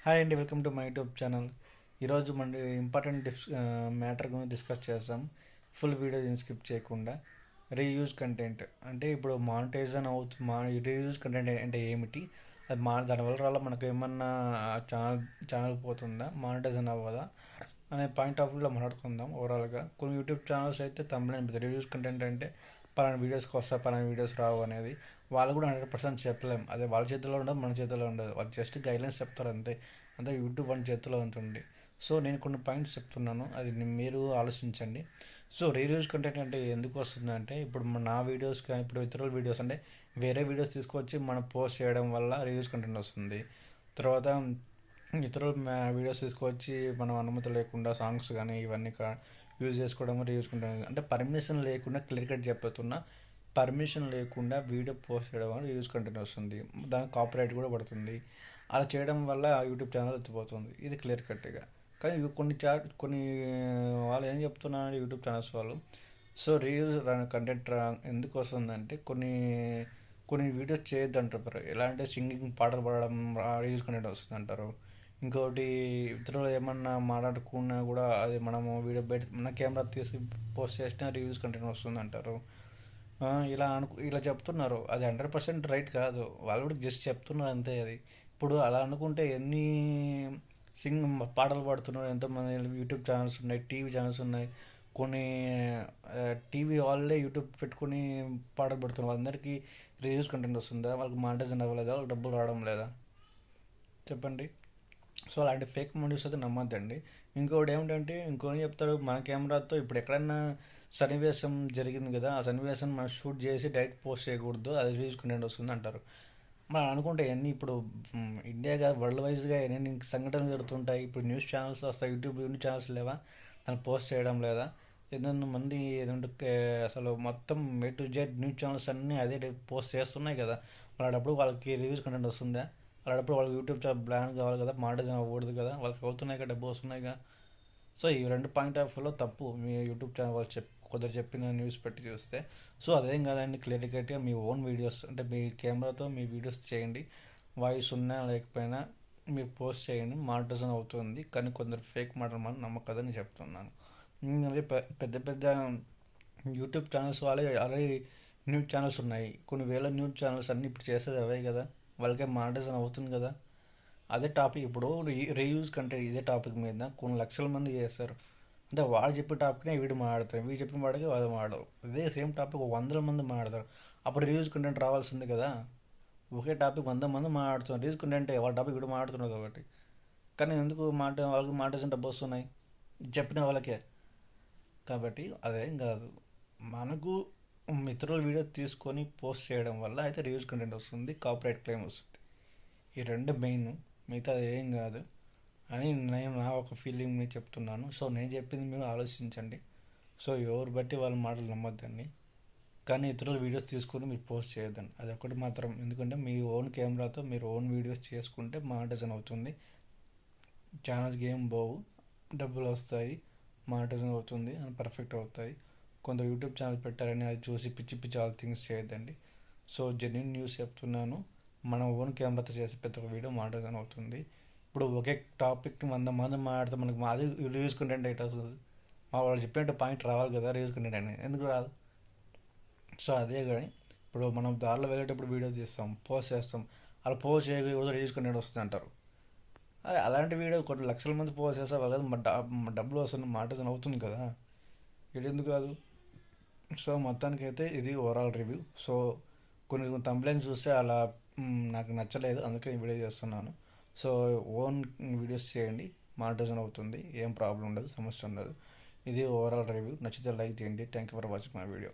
Hi అండి, welcome to my YouTube channel. ఈరోజు మన ఇంపార్టెంట్ మ్యాటర్ గురించి డిస్కస్ చేస్తాం. ఫుల్ వీడియో స్కిప్ చేయకుండా. రీయూజ్ కంటెంట్ అంటే ఇప్పుడు మానిటైజేషన్ అవుతుంది. రీయూజ్ కంటెంట్ అంటే ఏమిటి, అది దానివల్ల మనకు ఏమన్నా ఛానల్ పోతుందా, మానిటైజేషన్ అవ్వదా అనే పాయింట్ ఆఫ్ వ్యూలో మాట్లాడుకుందాం. ఓవరాల్గా కొన్ని యూట్యూబ్ ఛానల్స్ అయితే తమిళ రీయూజ్ కంటెంట్ అంటే పలానా వీడియోస్కి వస్తా, పలానా వీడియోస్ రావు అనేది వాళ్ళు కూడా 100% చెప్పలేం. అదే వాళ్ళ చేతిలో ఉండదు, మన చేతిలో ఉండదు. వాళ్ళు జస్ట్ గైడ్లైన్స్ చెప్తారు అంతే. అంతే యూట్యూబ్ మన చేతిలో ఉంటుంది. సో నేను కొన్ని పాయింట్స్ చెప్తున్నాను, అది మీరు ఆలోచించండి. సో రీయూజ్ కంటెంట్ అంటే ఎందుకు వస్తుందంటే, ఇప్పుడు నా వీడియోస్ కానీ ఇప్పుడు ఇతరుల వీడియోస్ అంటే వేరే వీడియోస్ తీసుకొచ్చి మనం పోస్ట్ చేయడం వల్ల రీయూజ్ కంటెంట్ వస్తుంది. తర్వాత ఇతరుల వీడియోస్ తీసుకొచ్చి మనం అనుమతి లేకుండా సాంగ్స్ కానీ ఇవన్నీ యూజ్ చేసుకోవడం రీయూజ్ కంటెంట్. అంటే పర్మిషన్ లేకుండా క్లియర్ కట్ చెప్తున్నా, పర్మిషన్ లేకుండా వీడియో పోస్ట్ చేయడం వల్ల యూజ్ కంటెంట్ వస్తుంది. దానికి కాపీరైట్ కూడా పడుతుంది. అలా చేయడం వల్ల యూట్యూబ్ ఛానల్ ఎత్తిపోతుంది. ఇది క్లియర్ కట్గా. కానీ కొన్ని వాళ్ళు ఏం చెప్తున్నారు యూట్యూబ్ ఛానల్స్ వాళ్ళు, సో రీయూజ్ కంటెంట్ ఎందుకు వస్తుందంటే కొన్ని వీడియోస్ చేయొద్దు అంటారు. ఎలా అంటే సింగింగ్, పాటలు పాడడం రీయూజ్ కంటెంట్ వస్తుంది అంటారు. ఇంకోటి ఇతరులు ఏమన్నా మాట్లాడుకున్నా కూడా అది మనము వీడియో మన కెమెరా తీసి పోస్ట్ చేసినా రివ్యూస్ కంటెంట్ వస్తుంది అంటారు. ఇలా చెప్తున్నారు. అది 100% రైట్ కాదు. వాళ్ళు కూడా జస్ట్ చెప్తున్నారు అంతే. అది ఇప్పుడు అలా అనుకుంటే ఎన్ని పాటలు పాడుతున్నారు ఎంతోమంది యూట్యూబ్ ఛానల్స్ ఉన్నాయి, టీవీ ఛానల్స్ ఉన్నాయి. కొన్ని టీవీ వాళ్ళే యూట్యూబ్ పెట్టుకుని పాటలు పెడుతున్నారు. అందరికీ రివ్యూస్ కంటెంట్ వస్తుందా, వాళ్ళకి మానిటైజేషన్ అవ్వలేదా, వాళ్ళకి డబ్బులు రావడం లేదా చెప్పండి. సో అలాంటి ఫేక్ న్యూస్ అయితే నమ్మద్దండి. ఇంకోటి ఏమిటంటే ఇంకొని చెప్తారు, మన కెమెరాతో ఇప్పుడు ఎక్కడైనా సన్నివేశం జరిగింది కదా, ఆ సన్నివేశం మనం షూట్ చేసి డైరెక్ట్ పోస్ట్ చేయకూడదు, అది రీల్స్ కంటెంట్ వస్తుంది అంటారు. మనం అనుకుంటే ఎన్ని ఇప్పుడు ఇండియాగా వరల్డ్ వైజ్గా ఎన్ని సంఘటనలు జరుగుతుంటాయి. ఇప్పుడు న్యూస్ ఛానల్స్ వస్తాయి, యూట్యూబ్ న్యూస్ ఛానల్స్ లేవా, దాన్ని పోస్ట్ చేయడం లేదా? ఎన్నెన్నో మంది అసలు మొత్తం A to Z news channels అన్నీ అదే పోస్ట్ చేస్తున్నాయి కదా. అలాంటప్పుడు వాళ్ళకి రివ్యూస్ కంటెంట్ వస్తుందా? అలాంటప్పుడు వాళ్ళకి యూట్యూబ్ చాలా బ్లాన్ కావాలి కదా, మానిటైజేషన్ అవ్వకూడదు కదా, వాళ్ళకి అవుతున్నాయి కదా, డబ్బు వస్తున్నాయిగా. సో ఈ రెండు పాయింట్ ఆఫ్ వ్యూలో తప్పు. మీ యూట్యూబ్ ఛానల్ వాళ్ళు కొందరు చెప్పిన న్యూస్ పెట్టి చూస్తే. సో అదేం కాదండి, క్లియర్ కట్గా మీ ఓన్ వీడియోస్ అంటే మీ కెమెరాతో మీ వీడియోస్ చేయండి. వాయిస్ ఉన్నా లేకపోయినా మీరు పోస్ట్ చేయండి, మానిటైజేషన్ అవుతుంది. కానీ కొందరు ఫేక్ మాటలు మనం నమ్మకదని చెప్తున్నాను. అదే పెద్ద పెద్ద యూట్యూబ్ ఛానల్స్ వాళ్ళే ఆల్రెడీ న్యూస్ ఛానల్స్ ఉన్నాయి. కొన్ని వేల న్యూస్ ఛానల్స్ అన్నీ ఇప్పుడు చేసేది అవే కదా, వాళ్ళకే మానిటైజేషన్ అవుతుంది కదా. అదే టాపిక్ ఇప్పుడు రీయూజ్ కంటే ఇదే టాపిక్ మీద కొన్ని లక్షల మంది చేస్తారు. అంటే వాడు చెప్పే టాపిక్నే వీడు మాట్లాడతారు, వీడు చెప్పిన వాడికి వాడు మాడవు. ఇదే సేమ్ టాపిక్ 100 మంది మాట్లాడతారు. అప్పుడు రివ్యూస్ కంటెంట్ రావాల్సింది కదా. ఒకే టాపిక్ 100 మంది మాట్లాడుతున్నారు, రివ్యూస్ కంటెంట్ వాళ్ళ టాపిక్ వీడు మాట్లాడుతున్నారు కాబట్టి. కానీ ఎందుకు వాళ్ళకి మాట్లాడిన డబ్బు వస్తున్నాయి చెప్పిన వాళ్ళకే. కాబట్టి అదేం కాదు, మనకు ఇతరుల వీడియో తీసుకొని పోస్ట్ చేయడం వల్ల అయితే రివ్యూస్ కంటెంట్ వస్తుంది, కాపీరైట్ క్లెయిమ్ వస్తుంది. ఈ రెండు మెయిన్, మిగతా ఏం కాదు అని నేను నా ఒక ఫీలింగ్ని చెప్తున్నాను. సో నేను చెప్పింది మీరు ఆలోచించండి. సో ఎవరు బట్టి వాళ్ళ మాటలు నమ్మొద్దండి. కానీ ఇతరుల వీడియోస్ తీసుకొని మీరు పోస్ట్ చేయొద్దండి, అది ఒకటి మాత్రం. ఎందుకంటే మీ ఓన్ కెమెరాతో మీరు ఓన్ వీడియోస్ చేసుకుంటే మానిటైజేషన్ అవుతుంది, ఛానల్స్కి ఏం పోవు, డబ్బులు వస్తాయి, మానిటైజేషన్ అవుతుంది అని పర్ఫెక్ట్ అవుతాయి. కొందరు యూట్యూబ్ ఛానల్ పెట్టారని అది చూసి పిచ్చి పిచ్చి ఆల్ థింగ్స్ చేయొద్దండి. సో జెన్యూన్ న్యూస్ చెప్తున్నాను. మన ఓన్ కెమెరాతో చేసే ప్రతి ఒక్క వీడియో మానిటైజేషన్ అవుతుంది. ఇప్పుడు ఒకే టాపిక్ని 100 మంది మాట్లాడితే మనకి మాది రివ్యూస్ కంటెంట్ ఎయిట్ వస్తుంది. వాళ్ళు చెప్పినట్టు పాయింట్ రావాలి కదా, రివ్యూస్ కంటెంట్ అని ఎందుకు రాదు? సో అదే కానీ ఇప్పుడు మనం దారిలో వెళ్ళేటప్పుడు వీడియో తీస్తాం, పోస్ట్ చేస్తాం, అలా పోస్ట్ చేయకూడదు రివ్యూస్ కంటెంట్ వస్తుంది అంటారు. అదే అలాంటి వీడియో కొన్ని లక్షల మంది పోస్ట్ చేస్తే వాళ్ళ డబ్బులు వస్తుంది, మానిటైజేషన్ అవుతుంది కదా, ఇది ఎందుకు కాదు? సో మొత్తానికైతే ఇది ఓవరాల్ రివ్యూ. సో కొన్ని కంప్లైంట్స్ చూస్తే అలా నాకు నచ్చలేదు, అందుకే ఈ వీడియో చేస్తున్నాను. సో ఓన్ వీడియోస్ చేయండి, మానిటైజేషన్ అవుతుంది, ఏం ప్రాబ్లం ఉండదు, సమస్య ఉండదు. ఇది ఓవరాల్ రివ్యూ. నచ్చితే లైక్ చేయండి. Thank you for watching my video.